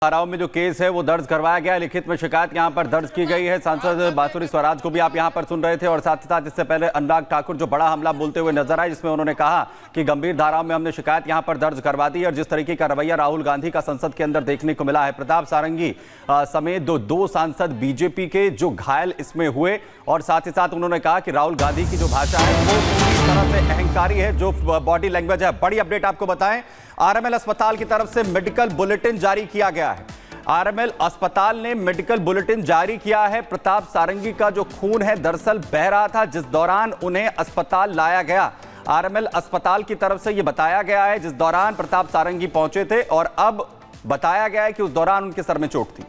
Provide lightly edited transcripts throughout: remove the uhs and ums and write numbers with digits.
धाराओं में जो केस है वो दर्ज करवाया गया है। लिखित में शिकायत यहां पर दर्ज की गई है। सांसद बांसुरी स्वराज को भी आप यहां पर सुन रहे थे और साथ ही साथ इससे पहले अनुराग ठाकुर जो बड़ा हमला बोलते हुए नजर आए, जिसमें उन्होंने कहा कि गंभीर धाराओं में हमने शिकायत यहां पर दर्ज करवा दी। और जिस तरीके का रवैया राहुल गांधी का संसद के अंदर देखने को मिला है, प्रताप सारंगी समेत दो सांसद बीजेपी के जो घायल इसमें हुए। और साथ ही साथ उन्होंने कहा कि राहुल गांधी की जो भाषा है वो पूरी तरह से अहंकारी है, जो बॉडी लैंग्वेज है। बड़ी अपडेट आपको बताएं, आरएमएल अस्पताल की तरफ से मेडिकल बुलेटिन जारी किया गया है। आरएमएल अस्पताल ने मेडिकल बुलेटिन जारी किया है। प्रताप सारंगी का जो खून है दरअसल बह रहा था जिस दौरान उन्हें अस्पताल लाया गया। आरएमएल अस्पताल की तरफ से यह बताया गया है जिस दौरान प्रताप सारंगी पहुंचे थे, और अब बताया गया है कि उस दौरान उनके सर में चोट थी।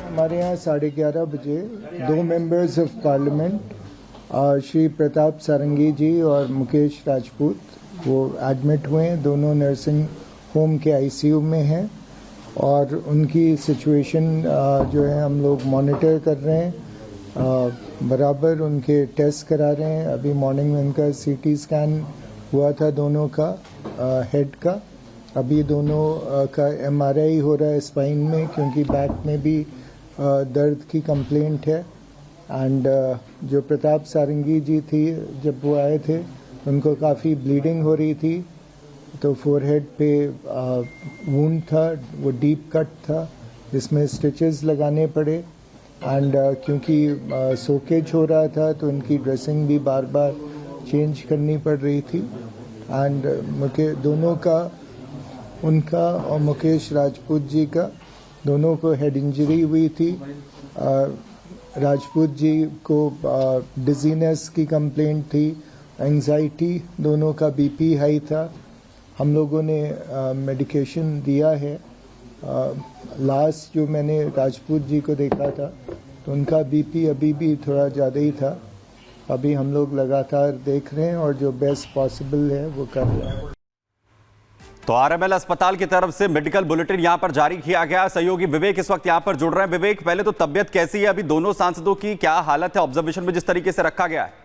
हमारे यहाँ 11:30 बजे 2 members of parliament Shri Pratap Sarangi ji और मुकेश राजपूत वो एडमिट हुए हैं। दोनों नर्सिंग होम के आईसीयू में हैं और उनकी सिचुएशन जो है हम लोग मॉनिटर कर रहे हैं। बराबर उनके टेस्ट करा रहे हैं। अभी मॉर्निंग में उनका सीटी स्कैन हुआ था दोनों का, हेड का। अभी दोनों का एमआरआई हो रहा है स्पाइन में, क्योंकि बैक में भी दर्द की कंप्लेंट है। एंड जो प्रताप सारंगी जी थी, जब वो आए थे उनको काफ़ी ब्लीडिंग हो रही थी, तो फोरहेड पे वुंड था, वो डीप कट था जिसमें स्टिचेस लगाने पड़े। एंड क्योंकि सोकेज हो रहा था तो उनकी ड्रेसिंग भी बार बार चेंज करनी पड़ रही थी। एंड दोनों का, उनका और मुकेश राजपूत जी का, दोनों को हेड इंजरी हुई थी। राजपूत जी को डिजीनेस की कंप्लेंट थी, एंजाइटी, दोनों का बीपी हाई था। हम लोगों ने मेडिकेशन दिया है। लास्ट जो मैंने राजपूत जी को देखा था तो उनका बीपी अभी भी थोड़ा ज़्यादा ही था। अभी हम लोग लगातार देख रहे हैं और जो बेस्ट पॉसिबल है वो कर रहे हैं। तो आरएमएल अस्पताल की तरफ से मेडिकल बुलेटिन यहां पर जारी किया गया। सहयोगी विवेक इस वक्त यहां पर जुड़ रहे हैं। विवेक, पहले तो तबियत कैसी है अभी दोनों सांसदों की, क्या हालत है ऑब्जर्वेशन में जिस तरीके से रखा गया है?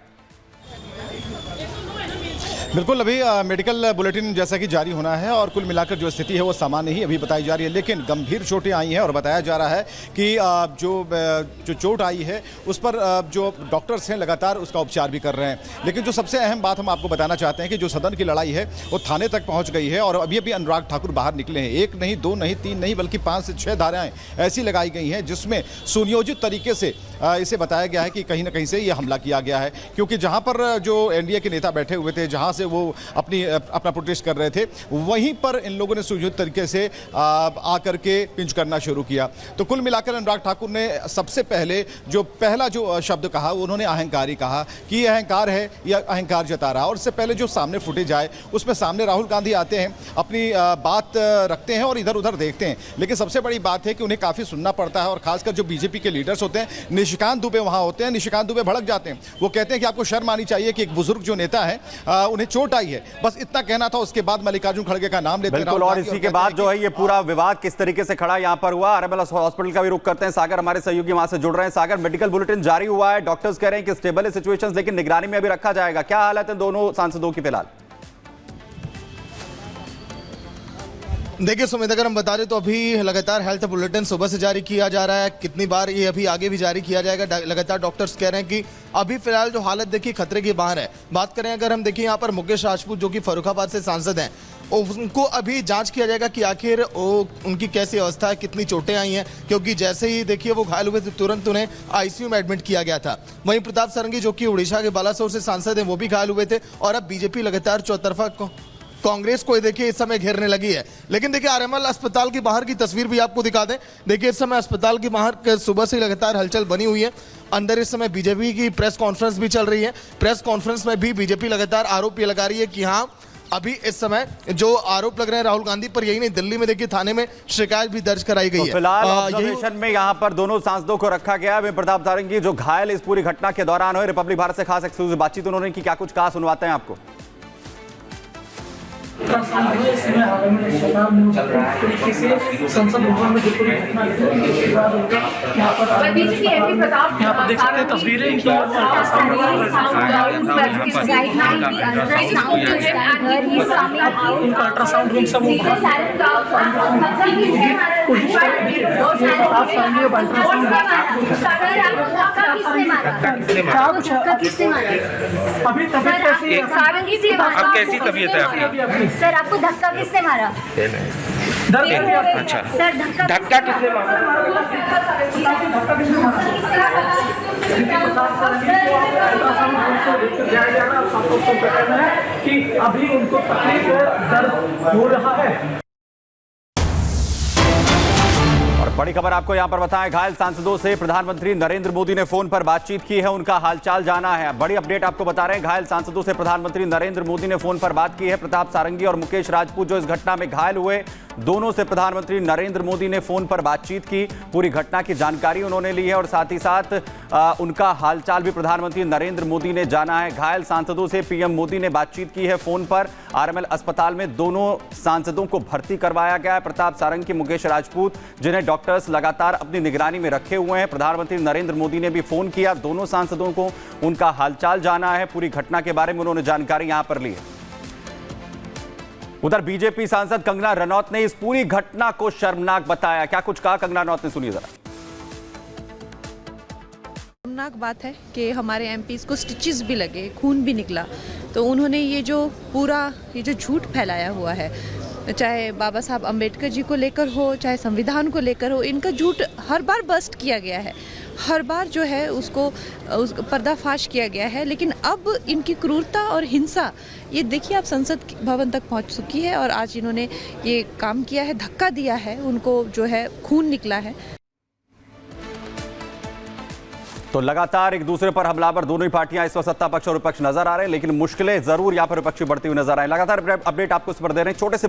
बिल्कुल, अभी मेडिकल बुलेटिन जैसा कि जारी होना है और कुल मिलाकर जो स्थिति है वो सामान्य ही अभी बताई जा रही है, लेकिन गंभीर चोटें आई हैं और बताया जा रहा है कि जो चोट आई है उस पर जो डॉक्टर्स हैं लगातार उसका उपचार भी कर रहे हैं। लेकिन जो सबसे अहम बात हम आपको बताना चाहते हैं कि जो सदन की लड़ाई है वो थाने तक पहुँच गई है और अभी अभी अनुराग ठाकुर बाहर निकले हैं। 1 नहीं, 2 नहीं, 3 नहीं, बल्कि 5 से 6 धाराएँ ऐसी लगाई गई हैं जिसमें सुनियोजित तरीके से इसे बताया गया है कि कहीं ना कहीं से ये हमला किया गया है। क्योंकि जहाँ पर जो एनडीए के नेता बैठे हुए थे, जहाँ वो अपना प्रोटेस्ट कर रहे थे, वहीं पर इन लोगों ने सुनियोजित तरीके से आकर के पिंच करना शुरू किया। तो कुल मिलाकर अनुराग ठाकुर ने सबसे पहले जो पहला जो शब्द कहा उन्होंने अहंकारी कहा कि ये अहंकार है या अहंकार जता रहा। और इससे पहले जो सामने फुटेज आए उसमें सामने राहुल गांधी आते हैं, अपनी बात रखते हैं और इधर उधर देखते हैं। लेकिन सबसे बड़ी बात है कि उन्हें काफ़ी सुनना पड़ता है और खासकर जो बीजेपी के लीडर्स होते हैं, निशिकांत दुबे वहाँ होते हैं। निशिकांत दुबे भड़क जाते हैं। वो कहते हैं कि आपको शर्म आनी चाहिए कि एक बुजुर्ग जो नेता है उन्हें चोट आई है। बस इतना कहना था। उसके बाद मल्लिकार्जुन खड़गे का नाम लेते हैं। बिल्कुल, और इसी के बाद जो है ये पूरा विवाद किस तरीके से खड़ा यहां पर हुआ, आरएमएल हॉस्पिटल का भी रुख करते हैं। सागर हमारे सहयोगी वहां से जुड़ रहे हैं। सागर, मेडिकल बुलेटिन जारी हुआ है, डॉक्टर्स कह रहे हैं कि स्टेबल है सिचुएशन, लेकिन निगरानी में अभी रखा जाएगा। क्या हालत है दोनों सांसदों की फिलहाल? देखिए सुमित, अगर हम बता दें तो अभी लगातार हेल्थ बुलेटिन सुबह से जारी किया जा रहा है। कितनी बार ये अभी आगे भी जारी किया जाएगा। लगातार डॉक्टर्स कह रहे हैं कि अभी फिलहाल जो हालत देखिए खतरे के बाहर है। बात करें अगर हम देखिए यहाँ पर मुकेश राजपूत जो कि फर्रुखाबाद से सांसद हैं, उनको अभी जांच किया जाएगा कि आखिर उनकी कैसी अवस्था है, कितनी चोटें आई हैं। क्योंकि जैसे ही देखिए वो घायल हुए थे तुरंत उन्हें आईसीयू में एडमिट किया गया था। वहीं प्रताप सारंगी जो कि उड़ीसा के बालासोर से सांसद हैं, वो भी घायल हुए थे। और अब बीजेपी लगातार चौतरफा कांग्रेस को देखिए इस समय घेरने लगी है। लेकिन देखिए आरएमएल अस्पताल की बाहर की तस्वीर भी आपको दिखा दें। देखिए इस समय अस्पताल के बाहर सुबह से लगातार हलचल बनी हुई है। अंदर इस समय बीजेपी की प्रेस कॉन्फ्रेंस भी चल रही है। प्रेस कॉन्फ्रेंस में भी बीजेपी लगातार आरोप ये लगा रही है कि हाँ, अभी इस समय जो आरोप लग रहे हैं राहुल गांधी पर, यही नहीं दिल्ली में देखिए थाने में शिकायत भी दर्ज कराई गई है। फिलहाल ऑब्जर्वेशन में यहाँ पर दोनों सांसदों को रखा गया है। प्रताप सारंगी जो घायल इस पूरी घटना के दौरान हुए, रिपब्लिक भारत से खास एक्सक्लूसिव बातचीत उन्होंने की, क्या कुछ कहा सुनवाते हैं आपको। इसमें आगामी शताब्दी में तरीके से संसद भवन में जो पूरी घटना घटी उसके बाद उनका यहाँ पर देख सकते हैं तस्वीरें इनकी उनका अल्ट्रासाउंड रूम सब अभी तबियत कैसी है? अब कैसी तबीयत है आपकी? सर आपको धक्का किसने मारा? अच्छा, सर धक्का किसने मारा? कि अभी उनको तकलीफ है, दर्द हो रहा है। और बड़ी खबर आपको यहां पर बताएं, घायल सांसदों से प्रधानमंत्री नरेंद्र मोदी ने फोन पर बातचीत की है, उनका हालचाल जाना है। बड़ी अपडेट आपको बता रहे हैं, घायल सांसदों से प्रधानमंत्री नरेंद्र मोदी ने फोन पर बात की है। प्रताप सारंगी और मुकेश राजपूत जो इस घटना में घायल हुए, दोनों से प्रधानमंत्री नरेंद्र मोदी ने फोन पर बातचीत की, पूरी घटना की जानकारी उन्होंने ली है और साथ ही साथ उनका हालचाल भी प्रधानमंत्री नरेंद्र मोदी ने जाना है। घायल सांसदों से पीएम मोदी ने बातचीत की है फोन पर। आरएमएल अस्पताल में दोनों सांसदों को भर्ती करवाया गया है। प्रताप सारंगी, मुकेश राजपूत, जिन्हें डॉक्टर्स लगातार अपनी निगरानी में रखे हुए हैं। प्रधानमंत्री नरेंद्र मोदी ने भी फोन किया दोनों सांसदों को, उनका हालचाल जाना है, पूरी घटना के बारे में उन्होंने जानकारी यहां पर ली है। उधर बीजेपी सांसद कंगना रनौत ने इस पूरी घटना को शर्मनाक बताया। क्या कुछ कहा कंगना रनौत ने, सुनिए जरा। शर्मनाक बात है कि हमारे एमपीज को स्टिचेस भी लगे, खून भी निकला, तो उन्होंने ये जो झूठ फैलाया हुआ है, चाहे बाबा साहब अंबेडकर जी को लेकर हो, चाहे संविधान को लेकर हो, इनका झूठ हर बार बस्ट किया गया है, हर बार जो है उसको पर्दाफाश किया गया है। लेकिन अब इनकी क्रूरता और हिंसा ये देखिए आप संसद भवन तक पहुंच चुकी है और आज इन्होंने ये काम किया है, धक्का दिया है, उनको जो है खून निकला है। तो लगातार एक दूसरे पर हमलावर दोनों ही पार्टियां इस वक्त सत्ता पक्ष और विपक्ष नजर आ रहे हैं, लेकिन मुश्किलें जरूर यहां पर विपक्षी बढ़ती हुई नजर आए। लगातार अपडेट आपको इस पर दे रहे हैं। छोटे से